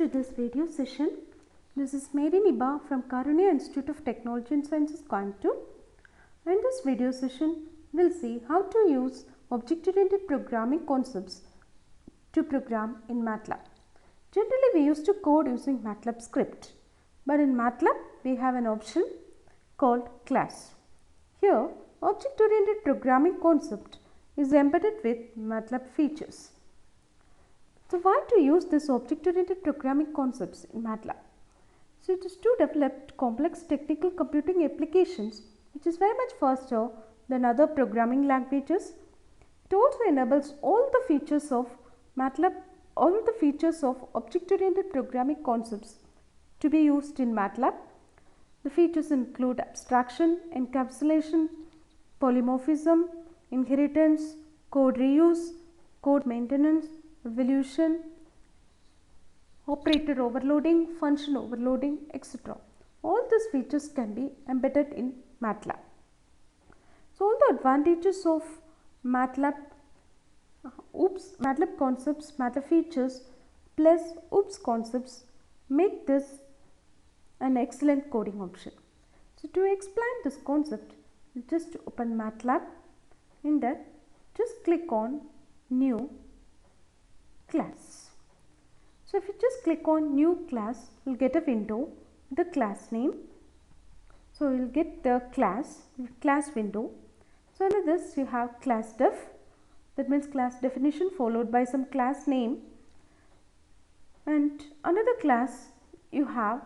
to this video session. This is Mary Niba from Karunya Institute of Technology and Sciences, Coimbatore. In this video session, we will see how to use object-oriented programming concepts to program in MATLAB. Generally, we used to code using MATLAB script, but in MATLAB, we have an option called class. Here, object-oriented programming concept is embedded with MATLAB features. So, why to use this object-oriented programming concepts in MATLAB? So, it is to develop complex technical computing applications which is very much faster than other programming languages. It also enables all the features of MATLAB, all the features of object-oriented programming concepts to be used in MATLAB. The features include abstraction, encapsulation, polymorphism, inheritance, code reuse, code maintenance, evolution, operator overloading, function overloading, etc. All these features can be embedded in MATLAB. So, all the advantages of MATLAB concepts, MATLAB features plus OOPS concepts make this an excellent coding option. So, to explain this concept, just open MATLAB. In that, just click on New Class. So, if you just click on New Class, you will get a window with the class name. So, you will get the class window. So, under this you have class def, that means class definition followed by some class name, and under the class you have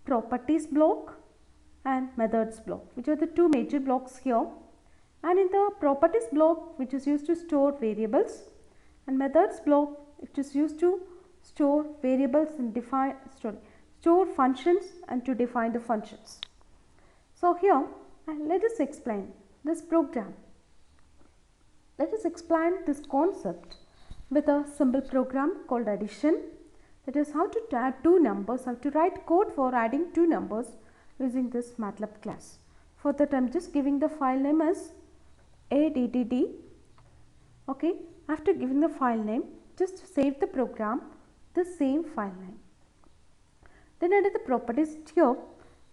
properties block and methods block, which are the two major blocks here. And in the properties block, which is used to store variables, and methods block, which is used to store variables and store functions and to define the functions. So, here let us explain this program. Let us explain this concept with a simple program called addition. That is how to add two numbers, how to write code for adding two numbers using this MATLAB class. For that, I am just giving the file name as ADDD. Okay. After giving the file name, just save the program, the same file name. Then under the properties here,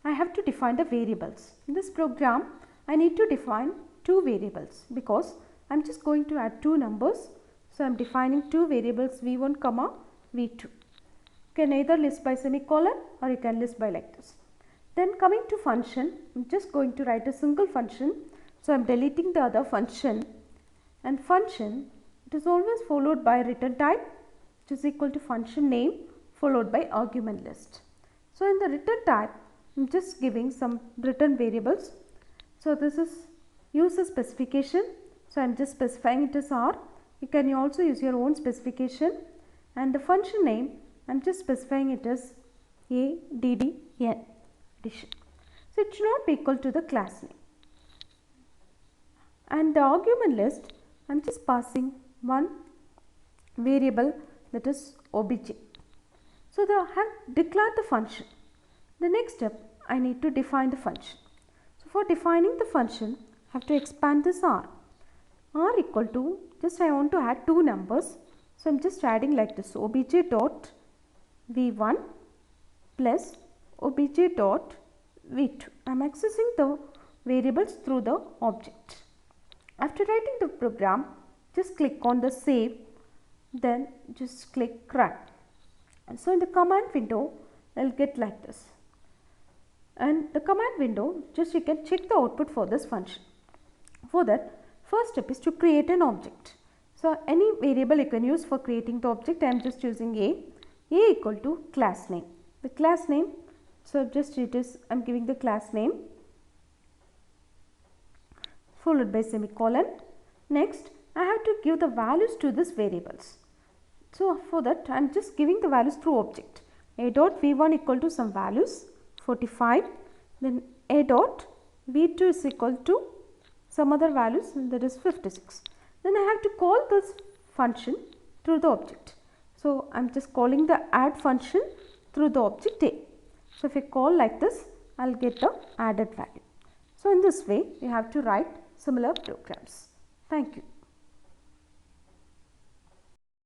I have to define the variables. In this program, I need to define two variables because I am just going to add two numbers. So, I am defining two variables v1 comma v2. You can either list by semicolon or you can list by like this. Then coming to function, I am just going to write a single function. So, I am deleting the other function, and function, it is always followed by return type, which is equal to function name followed by argument list. So, in the return type, I am just giving some return variables. So, this is user specification. So, I am just specifying it as R. You can also use your own specification, and the function name, I am just specifying it as ADDN, addition. So, it should not be equal to the class name. And the argument list, I am just passing one variable, that is obj. So, I have declared the function. The next step, I need to define the function. So, for defining the function, I have to expand this R. R equal to, just I want to add two numbers. So, I am just adding like this, obj dot v1 plus obj dot v2. I am accessing the variables through the object. After writing the program, just click on the save, then just click run. And so, in the command window, I will get like this. And the command window, just you can check the output for this function. For that, first step is to create an object. So, any variable you can use for creating the object. I am just using A equal to class name. The class name, so just it is, I am giving the class name followed by semicolon. Next, I have to give the values to these variables. So, for that I am just giving the values through object. A dot v1 equal to some values 45, then a dot v2 is equal to some other values, and that is 56. Then I have to call this function through the object. So, I am just calling the add function through the object A. So, if I call like this, I will get the added value. So, in this way, you have to write similar programs. Thank you.